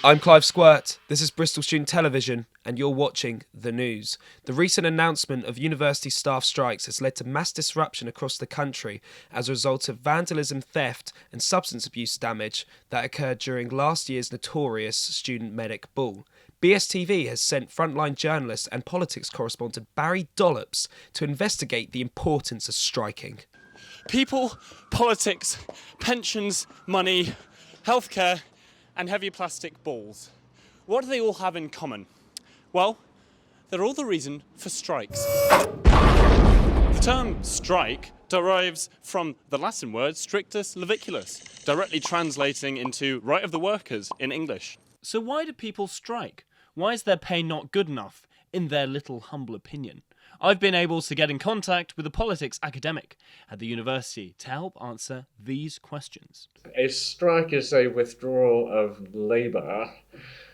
I'm Clive Squirt, this is Bristol Student Television, and you're watching The News. The recent announcement of university staff strikes has led to mass disruption across the country as a result of vandalism, theft and substance abuse damage that occurred during last year's notorious Student Medic Ball. BSTV has sent frontline journalist and politics correspondent Barry Dollops to investigate the importance of striking. People, politics, pensions, money, healthcare, and heavy plastic balls. What do they all have in common? Well, they're all the reason for strikes. The term strike derives from the Latin word strictus leviculus, directly translating into right of the workers in English. So why do people strike? Why is their pay not good enough, in their little humble opinion? I've been able to get in contact with a politics academic at the university to help answer these questions. A strike is a withdrawal of labour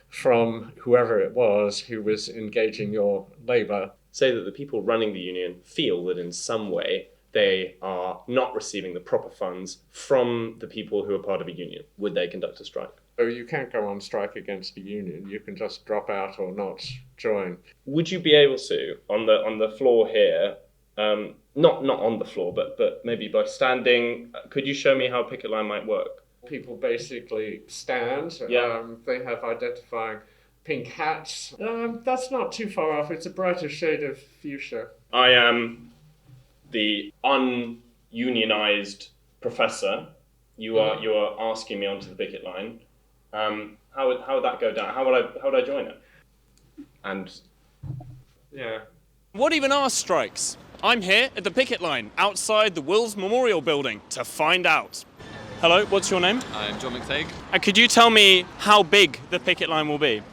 from whoever it was who was engaging your labour. Say that the people running the union feel that in some way they are not receiving the proper funds from the people who are part of a union. Would they conduct a strike? So you can't go on strike against the union. You can just drop out or not join. Would you be able to, on the floor here, not on the floor, but maybe by standing, could you show me how a picket line might work? People basically stand. Yeah. They have identifying pink hats. That's not too far off. It's a brighter shade of fuchsia. I am the ununionized professor. You are asking me onto the picket line. How would that go down? How would I join it? And yeah. What even are strikes? I'm here at the picket line outside the Wills Memorial Building to find out. Hello, what's your name? I'm John McTague. And could you tell me how big the picket line will be?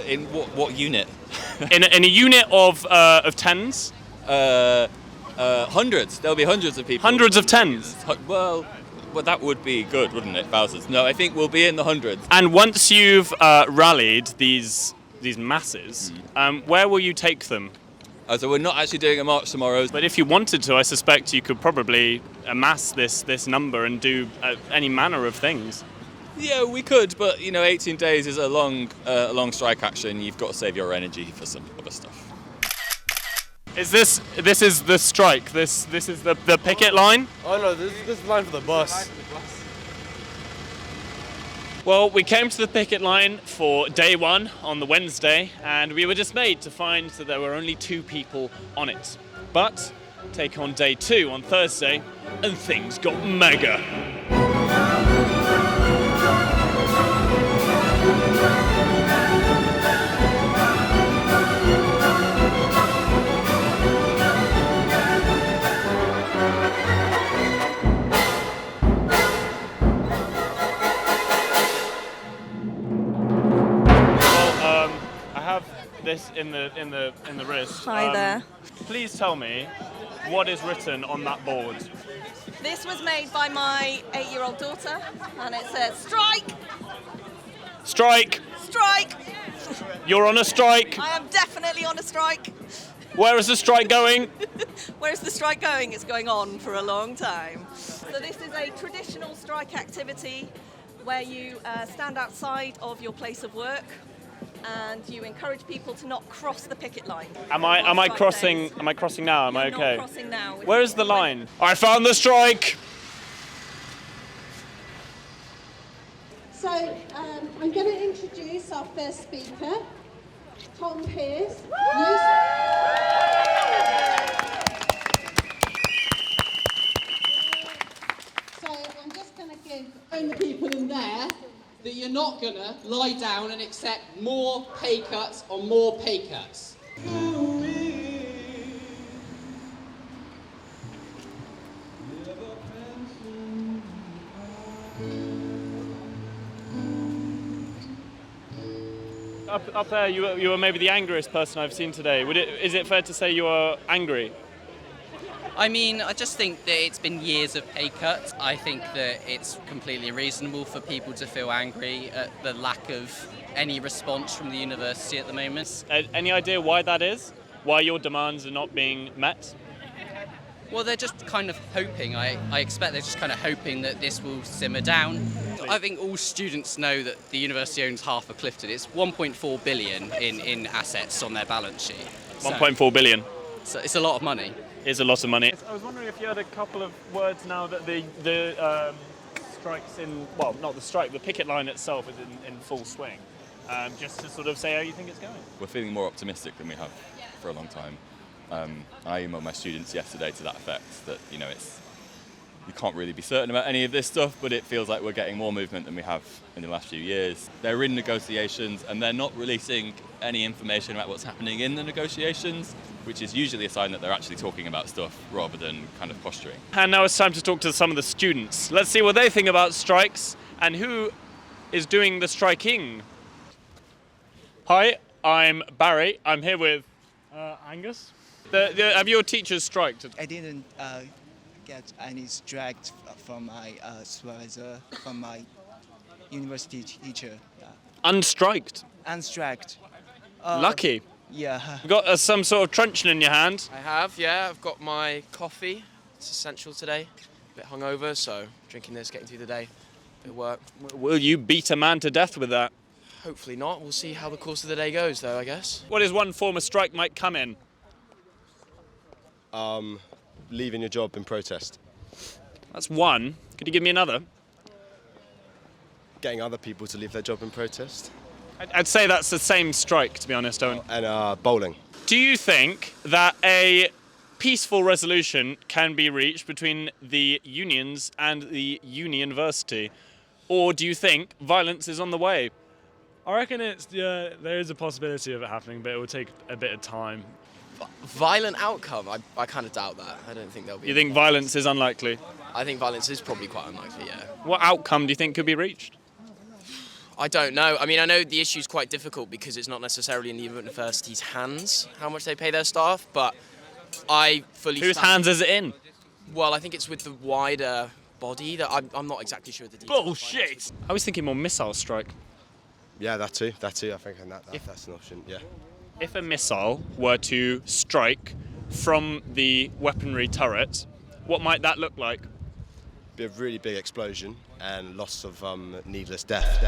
In what unit? in a unit of tens? Hundreds. There'll be hundreds of people. Hundreds of tens? Well, that would be good, wouldn't it, thousands? No, I think we'll be in the hundreds. And once you've rallied these masses, where will you take them? So we're not actually doing a march tomorrow. But if you wanted to, I suspect you could probably amass this number and do any manner of things. Yeah, we could, but 18 days is a long strike action. You've got to save your energy for some other stuff. This is the strike? This is the picket line? Oh no, this is the line for the bus. Well, we came to the picket line for day one on the Wednesday, and we were dismayed to find that there were only 2 people on it. But take on day 2 on Thursday, and things got mega. This in the wrist. Hi there. Please tell me what is written on that board. This was made by my 8-year-old daughter, and it says strike. Strike. Strike. You're on a strike. I am definitely on a strike. Where is the strike going? Where is the strike going? It's going on for a long time. So this is a traditional strike activity where you stand outside of your place of work. And you encourage people to not cross the picket line. Am I crossing? Am I crossing now? Am I okay? You're not crossing now. Where is the line? I found the strike. So I'm going to introduce our first speaker, Tom Pearce. So I'm just going to phone the people in there that you're not going to lie down and accept more pay cuts on more pay cuts. Up there, you were maybe the angriest person I've seen today. Is it fair to say you are angry? I mean, I just think that it's been years of pay cuts. I think that it's completely reasonable for people to feel angry at the lack of any response from the university at the moment. Any idea why that is? Why your demands are not being met? Well, they're just kind of hoping. I expect they're just kind of hoping that this will simmer down. I think all students know that the university owns half of Clifton. It's 1.4 billion in assets on their balance sheet. 1.4 billion. So it's a lot of money. Is a lot of money. I was wondering if you had a couple of words now that the strike's in, well, not the strike, the picket line itself is in full swing. Just to sort of say how you think it's going. We're feeling more optimistic than we have for a long time. I emailed my students yesterday to that effect that, you can't really be certain about any of this stuff, but it feels like we're getting more movement than we have in the last few years. They're in negotiations and they're not releasing any information about what's happening in the negotiations, which is usually a sign that they're actually talking about stuff rather than kind of posturing. And now it's time to talk to some of the students. Let's see what they think about strikes and who is doing the striking. Hi, I'm Barry. I'm here with Angus. Have your teachers striked? I didn't get any striked from my supervisor, from my university teacher. Unstriked? Unstriked. Lucky. Yeah. You've got some sort of truncheon in your hand. I have, yeah. I've got my coffee. It's essential today. A bit hungover, so drinking this, getting through the day. Bit of work. Will you beat a man to death with that? Hopefully not. We'll see how the course of the day goes, though, I guess. What is one form a strike might come in? Leaving your job in protest. That's one. Could you give me another? Getting other people to leave their job in protest. I'd say that's the same strike, to be honest, Owen. And bowling. Do you think that a peaceful resolution can be reached between the unions and the university? Or do you think violence is on the way? I reckon there is a possibility of it happening, but it will take a bit of time. Violent outcome? I kind of doubt that. I don't think there'll be... You think violence is unlikely? I think violence is probably quite unlikely, yeah. What outcome do you think could be reached? I don't know. I mean, I know the issue's quite difficult because it's not necessarily in the university's hands how much they pay their staff, but I fully... Whose hands is it in? Well, I think it's with the wider body. That I'm not exactly sure of the details. Bullshit! I was thinking more missile strike. Yeah, that too. I think that's an option, yeah. If a missile were to strike from the weaponry turret, what might that look like? Be a really big explosion and lots of needless death.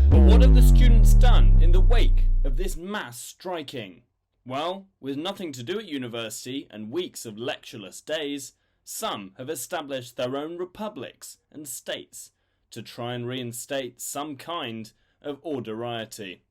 But what have the students done in the wake of this mass striking? Well, with nothing to do at university and weeks of lectureless days, some have established their own republics and states to try and reinstate some kind of orderiety.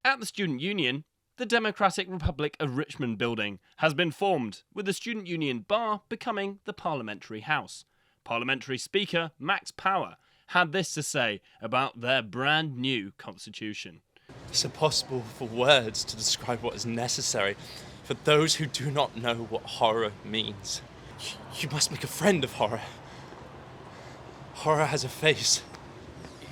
At the Student Union, the Democratic Republic of Richmond building has been formed, with the Student Union Bar becoming the Parliamentary House. Parliamentary Speaker Max Power had this to say about their brand new constitution. It's impossible for words to describe what is necessary for those who do not know what horror means. You must make a friend of horror. Horror has a face.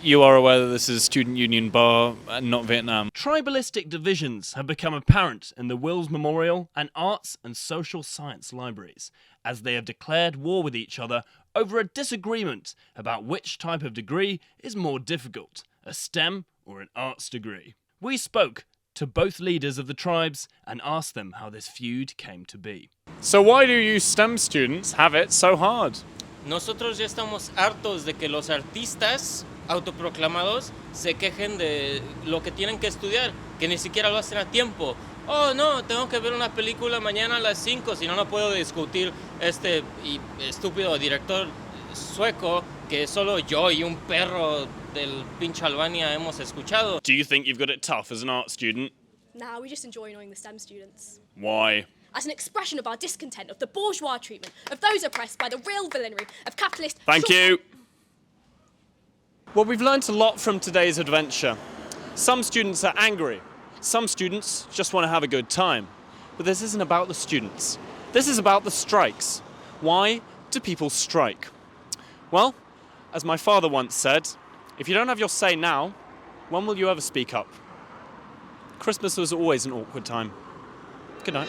You are aware that this is Student Union Bar and not Vietnam. Tribalistic divisions have become apparent in the Wills Memorial and Arts and Social Science libraries, as they have declared war with each other over a disagreement about which type of degree is more difficult, a STEM or an arts degree. We spoke to both leaders of the tribes and asked them how this feud came to be. So why do you STEM students have it so hard? Nosotros ya estamos hartos de que los artistas autoproclamados se quejen de lo que tienen que estudiar, que ni siquiera lo hacen a tiempo. Oh, no, tengo que ver una película mañana a las 5, si no, no puedo discutir este estúpido director sueco que solo yo y un perro del pinche Albania hemos escuchado. Do you think you've got it tough as an art student? Nah, we just enjoy annoying the STEM students. Why? As an expression of our discontent of the bourgeois treatment of those oppressed by the real villainy of capitalist... Thank you. Well, we've learnt a lot from today's adventure. Some students are angry. Some students just want to have a good time. But this isn't about the students. This is about the strikes. Why do people strike? Well, as my father once said, if you don't have your say now, when will you ever speak up? Christmas was always an awkward time. Good night.